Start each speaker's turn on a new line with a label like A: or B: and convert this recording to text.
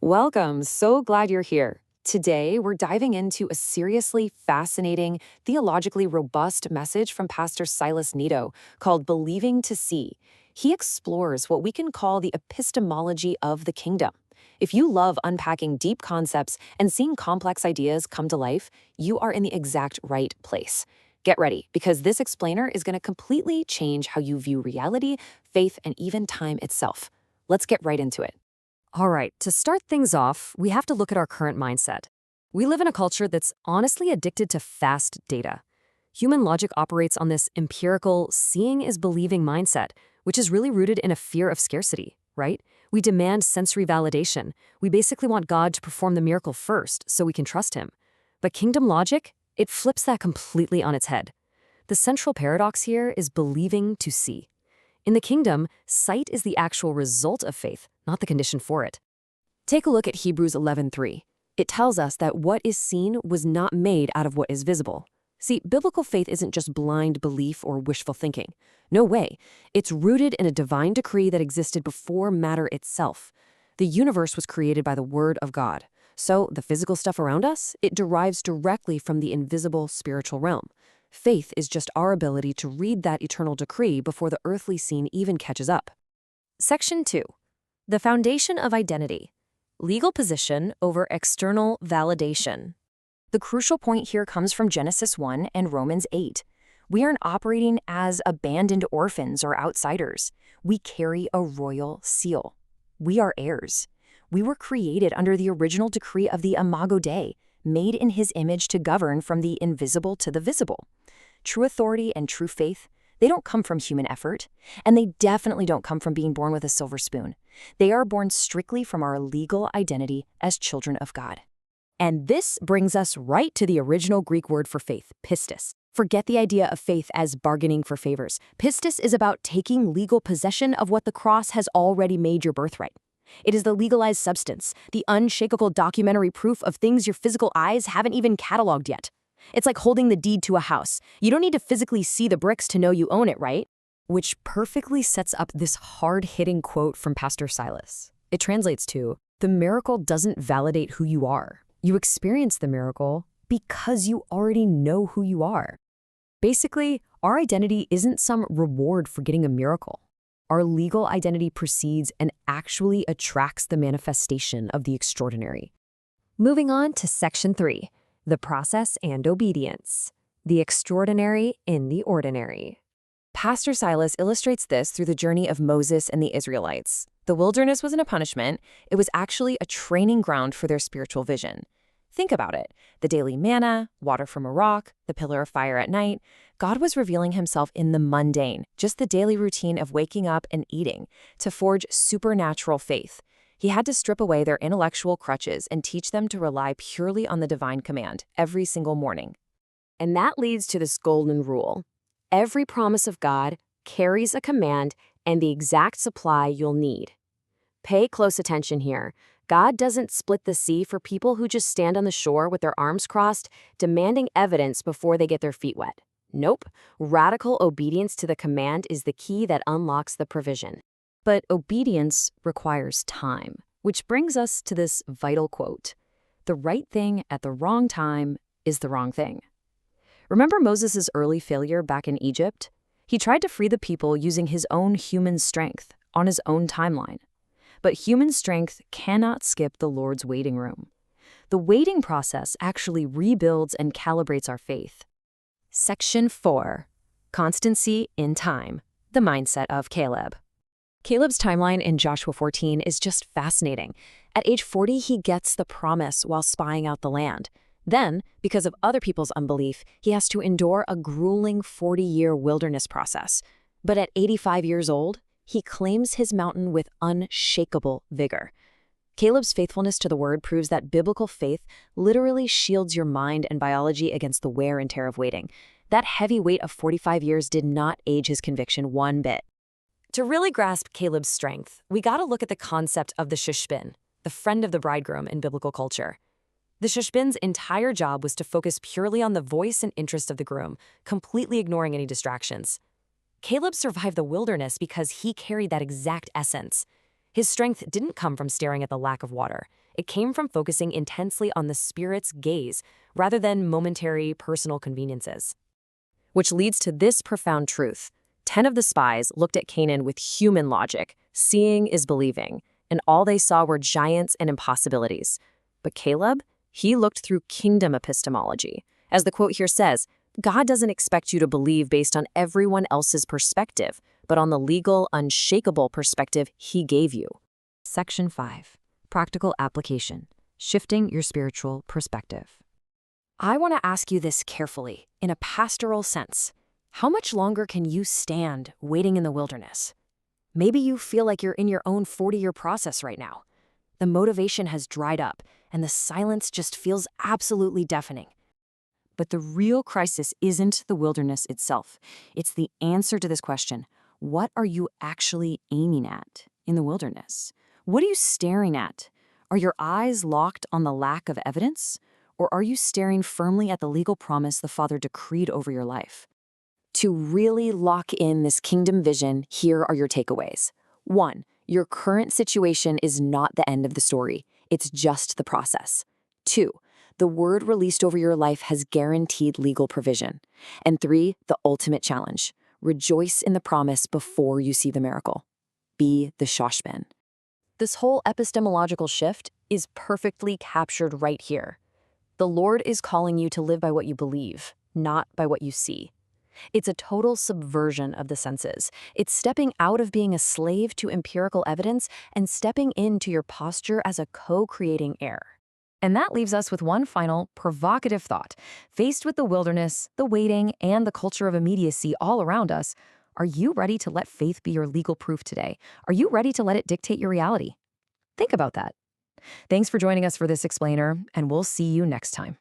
A: Welcome. So glad you're here. Today, we're diving into a seriously fascinating, theologically robust message from Pastor Silas Nito called Believing to See. He explores what we can call the epistemology of the kingdom. If you love unpacking deep concepts and seeing complex ideas come to life, you are in the exact right place. Get ready, because this explainer is going to completely change how you view reality, faith, and even time itself. Let's get right into it.
B: All right, to start things off, we have to look at our current mindset. We live in a culture that's honestly addicted to fast data. Human logic operates on this empirical, seeing is believing mindset, which is really rooted in a fear of scarcity, right? We demand sensory validation. We basically want God to perform the miracle first so we can trust him. But kingdom logic, it flips that completely on its head. The central paradox here is believing to see. In the kingdom, sight is the actual result of faith, not the condition for it. Take a look at Hebrews 11:3. It tells us that what is seen was not made out of what is visible. See, biblical faith isn't just blind belief or wishful thinking. No way. It's rooted in a divine decree that existed before matter itself. The universe was created by the Word of God. So the physical stuff around us, it derives directly from the invisible spiritual realm. Faith is just our ability to read that eternal decree before the earthly scene even catches up. Section 2. The foundation of identity. Legal position over external validation. The crucial point here comes from Genesis 1 and Romans 8. We aren't operating as abandoned orphans or outsiders. We carry a royal seal. We are heirs. We were created under the original decree of the Imago Dei, made in his image to govern from the invisible to the visible. True authority and true faith, they don't come from human effort, and they definitely don't come from being born with a silver spoon. They are born strictly from our legal identity as children of God. And this brings us right to the original Greek word for faith, pistis. Forget the idea of faith as bargaining for favors. Pistis is about taking legal possession of what the cross has already made your birthright. It is the legalized substance, the unshakable documentary proof of things your physical eyes haven't even cataloged yet. It's like holding the deed to a house. You don't need to physically see the bricks to know you own it, right? Which perfectly sets up this hard-hitting quote from Pastor Silas. It translates to, the miracle doesn't validate who you are. You experience the miracle because you already know who you are. Basically, our identity isn't some reward for getting a miracle. Our legal identity precedes and actually attracts the manifestation of the extraordinary. Moving on to Section 3, the process and obedience. The extraordinary in the ordinary. Pastor Silas illustrates this through the journey of Moses and the Israelites. The wilderness wasn't a punishment, it was actually a training ground for their spiritual vision. Think about it. The daily manna, water from a rock, the pillar of fire at night. God was revealing himself in the mundane, just the daily routine of waking up and eating, to forge supernatural faith. He had to strip away their intellectual crutches and teach them to rely purely on the divine command every single morning. And that leads to this golden rule. Every promise of God carries a command and the exact supply you'll need. Pay close attention here. God doesn't split the sea for people who just stand on the shore with their arms crossed, demanding evidence before they get their feet wet. Nope. Radical obedience to the command is the key that unlocks the provision. But obedience requires time, which brings us to this vital quote. The right thing at the wrong time is the wrong thing. Remember Moses' early failure back in Egypt? He tried to free the people using his own human strength on his own timeline. But human strength cannot skip the Lord's waiting room. The waiting process actually rebuilds and calibrates our faith. Section 4. Constancy in time. The mindset of Caleb. Caleb's timeline in Joshua 14 is just fascinating. At age 40, he gets the promise while spying out the land. Then, because of other people's unbelief, he has to endure a grueling 40-year wilderness process. But at 85 years old, he claims his mountain with unshakable vigor. Caleb's faithfulness to the word proves that biblical faith literally shields your mind and biology against the wear and tear of waiting. That heavy weight of 45 years did not age his conviction one bit. To really grasp Caleb's strength, we gotta look at the concept of the shushbin, the friend of the bridegroom in biblical culture. The shushbin's entire job was to focus purely on the voice and interest of the groom, completely ignoring any distractions. Caleb survived the wilderness because he carried that exact essence. His strength didn't come from staring at the lack of water. It came from focusing intensely on the Spirit's gaze rather than momentary personal conveniences. Which leads to this profound truth. 10 of the spies looked at Canaan with human logic. Seeing is believing, and all they saw were giants and impossibilities. But Caleb, he looked through kingdom epistemology. As the quote here says, God doesn't expect you to believe based on everyone else's perspective, but on the legal, unshakable perspective he gave you. Section 5. Practical application. Shifting your spiritual perspective. I want to ask you this carefully, in a pastoral sense. How much longer can you stand waiting in the wilderness? Maybe you feel like you're in your own 40-year process right now. The motivation has dried up, and the silence just feels absolutely deafening. But the real crisis isn't the wilderness itself. It's the answer to this question. What are you actually aiming at in the wilderness? What are you staring at? Are your eyes locked on the lack of evidence? Or are you staring firmly at the legal promise the Father decreed over your life? To really lock in this kingdom vision, here are your takeaways. 1. Your current situation is not the end of the story. It's just the process. 2. The word released over your life has guaranteed legal provision. And 3. The ultimate challenge. Rejoice in the promise before you see the miracle. Be the shoshman. This whole epistemological shift is perfectly captured right here. The Lord is calling you to live by what you believe, not by what you see. It's a total subversion of the senses. It's stepping out of being a slave to empirical evidence and stepping into your posture as a co-creating heir. And that leaves us with one final, provocative thought. Faced with the wilderness, the waiting, and the culture of immediacy all around us, are you ready to let faith be your legal proof today? Are you ready to let it dictate your reality? Think about that. Thanks for joining us for this explainer, and we'll see you next time.